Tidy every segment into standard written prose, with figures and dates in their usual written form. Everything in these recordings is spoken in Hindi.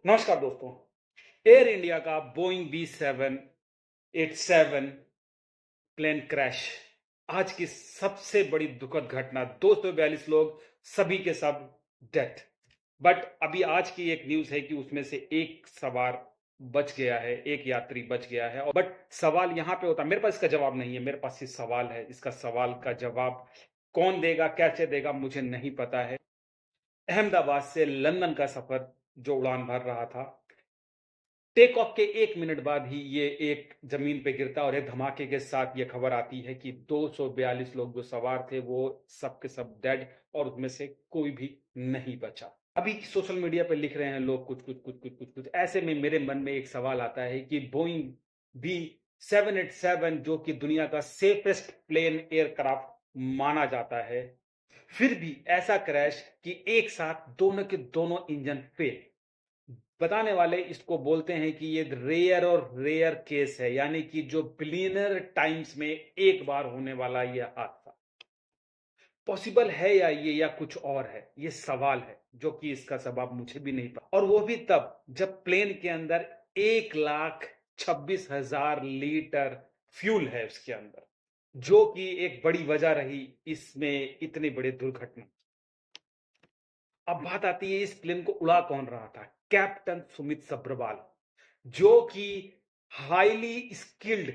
नमस्कार दोस्तों। एयर इंडिया का बोइंग B787 प्लेन क्रैश आज की सबसे बड़ी दुखद घटना। 242 लोग, सभी के सब डेथ। बट अभी आज की एक न्यूज़ है कि उसमें से एक सवार बच गया है, एक यात्री बच गया है। बट सवाल यहाँ पे होता है, मेरे पास इसका जवाब नहीं है, मेरे पास ये सवाल है। इसका सवाल का जवाब कौन देगा, कैसे देगा, मुझे नहीं पता है। अहमदाबाद से लंदन का सफर जो उड़ान भर रहा था, टेक ऑफ के 1 मिनट बाद ही ये एक जमीन पे गिरता और एक धमाके के साथ ये खबर आती है कि 242 लोग जो सवार थे वो सब के सब डेड और उसमें से कोई भी नहीं बचा। अभी सोशल मीडिया पे लिख रहे हैं लोग कुछ ऐसे में मेरे मन में एक सवाल आता है कि बोइंग बी 787 जो कि दुनिया का सेफेस्ट प्लेन एयरक्राफ्ट माना जाता है, फिर भी ऐसा क्रैश कि एक साथ दोनों के दोनों इंजन फेल। बताने वाले इसको बोलते हैं कि ये रेयर और रेयर केस है, यानी कि जो बिलियनर टाइम्स में एक बार होने वाला ये हादसा पॉसिबल है या ये या कुछ और है, ये सवाल है जो कि इसका जवाब मुझे भी नहीं पता। और वो भी तब जब प्लेन के अंदर 1,26,000 लीटर फ्यूल है उसके अंदर, जो कि एक बड़ी वजह रही इसमें इतनी बड़ी दुर्घटना। अब बात आती है इस प्लेन को उड़ा कौन रहा था। कैप्टन सुमित सब्रवाल, जो कि हाईली स्किल्ड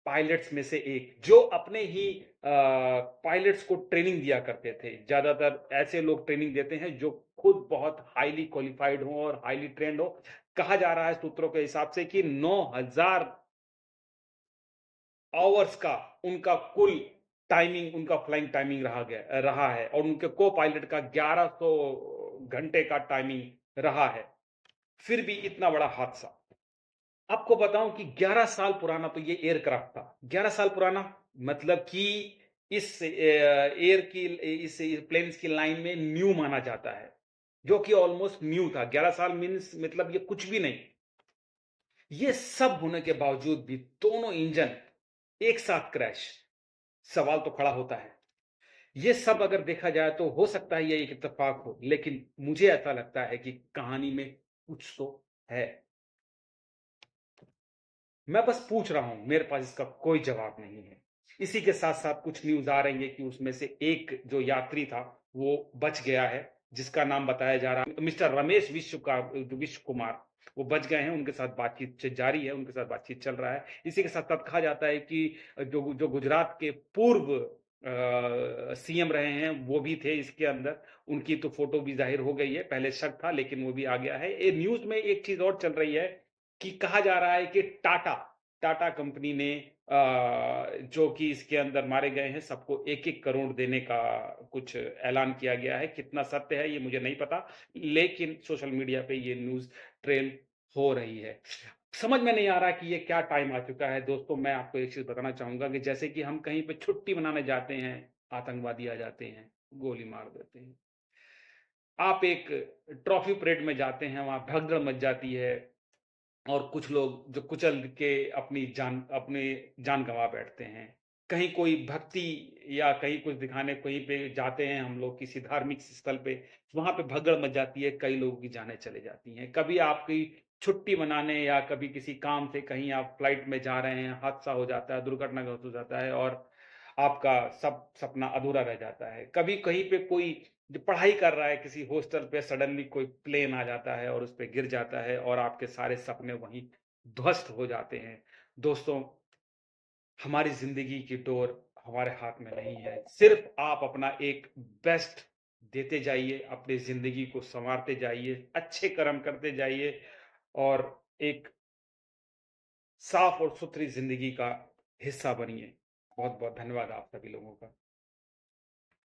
पायलट्स में से एक, जो अपने ही पायलट्स को ट्रेनिंग दिया करते थे। ज्यादातर ऐसे लोग ट्रेनिंग देते हैं जो खुद बहुत हाईली क्वालिफाइड हो और हाईली ट्रेंड हो। कहा जा रहा है सूत्रों के हिसाब से कि 9,000 आवर्स का उनका कुल टाइमिंग, उनका फ्लाइंग टाइमिंग रहा है और उनके को पायलट का 1100 घंटे का टाइमिंग रहा है। फिर भी इतना बड़ा हादसा। आपको बताऊं कि 11 साल पुराना तो ये एयरक्राफ्ट था। 11 साल पुराना मतलब कि इस एयर की इस प्लेन्स की लाइन में न्यू माना जाता है, जो कि ऑलमोस्ट न्यू था। 11 साल मीन्स मतलब ये कुछ भी नहीं। ये सब होने के बावजूद भी दोनों इंजन एक साथ क्रैश। सवाल तो खड़ा होता है। ये सब अगर देखा जाए तो हो सकता है ये एक इत्तेफाक हो, लेकिन मुझे ऐसा लगता है कि कहानी में कुछ तो है। मैं बस पूछ रहा हूं, मेरे पास इसका कोई जवाब नहीं है। इसी के साथ साथ कुछ न्यूज आ रही है कि उसमें से एक जो यात्री था वो बच गया है, जिसका नाम बताया जा रहा है मिस्टर रमेश विश्व कुमार। वो बच गए हैं, उनके साथ बातचीत जारी है, उनके साथ बातचीत चल रहा है। इसी के साथ साथ कहा जाता है कि जो जो गुजरात के पूर्व सीएम रहे हैं वो भी थे इसके अंदर। उनकी तो फोटो भी जाहिर हो गई है, पहले शक था लेकिन वो भी आ गया है। ये न्यूज में एक चीज और चल रही है कि कहा जा रहा है कि टाटा टाटा कंपनी ने जो कि इसके अंदर मारे गए हैं सबको 1-1 करोड़ देने का कुछ ऐलान किया गया है। कितना सत्य है ये मुझे नहीं पता, लेकिन सोशल मीडिया पे ये न्यूज़ ट्रेंड हो रही है। समझ में नहीं आ रहा कि ये क्या टाइम आ चुका है। दोस्तों, मैं आपको एक चीज़ बताना चाहूँगा कि जैसे कि हम कहीं पे छुट्टी मनाने जाते हैं, आतंकवादी आ जाते हैं, गोली मार देते हैं। आप एक ट्रॉफी परेड में जाते हैं, वहाँ भगदड़ मच जाती है और कुछ लोग जो कुचल के अपनी जान गंवा बैठते हैं। कहीं कोई भक्ति या कहीं कुछ दिखाने कहीं पे जाते हैं हम लोग किसी धार्मिक स्थल पे, वहाँ पे भगदड़ मच जाती है, कई लोगों की जानें चली जाती हैं। कभी आपकी छुट्टी मनाने या कभी किसी काम से कहीं आप फ्लाइट में जा रहे हैं, हादसा हो जाता है, दुर्घटनाग्रस्त हो जाता है और आपका सब सपना अधूरा रह जाता है। कभी कहीं पे कोई जो पढ़ाई कर रहा है किसी हॉस्टल पे, सडनली कोई प्लेन आ जाता है और उस पे गिर जाता है और आपके सारे सपने वहीं ध्वस्त हो जाते हैं। दोस्तों, हमारी ज़िंदगी की डोर हमारे हाथ में नहीं है। सिर्फ़ आप अपना एक बेस्ट देते जाइए, अपनी ज़िंदगी को सँवारते जाइए, अच्छे कर्म करते जाइए और एक साफ़ और सुथरी ज़िंदगी का हिस्सा बनिए। बहुत-बहुत धन्यवाद आप सभी लोगों का।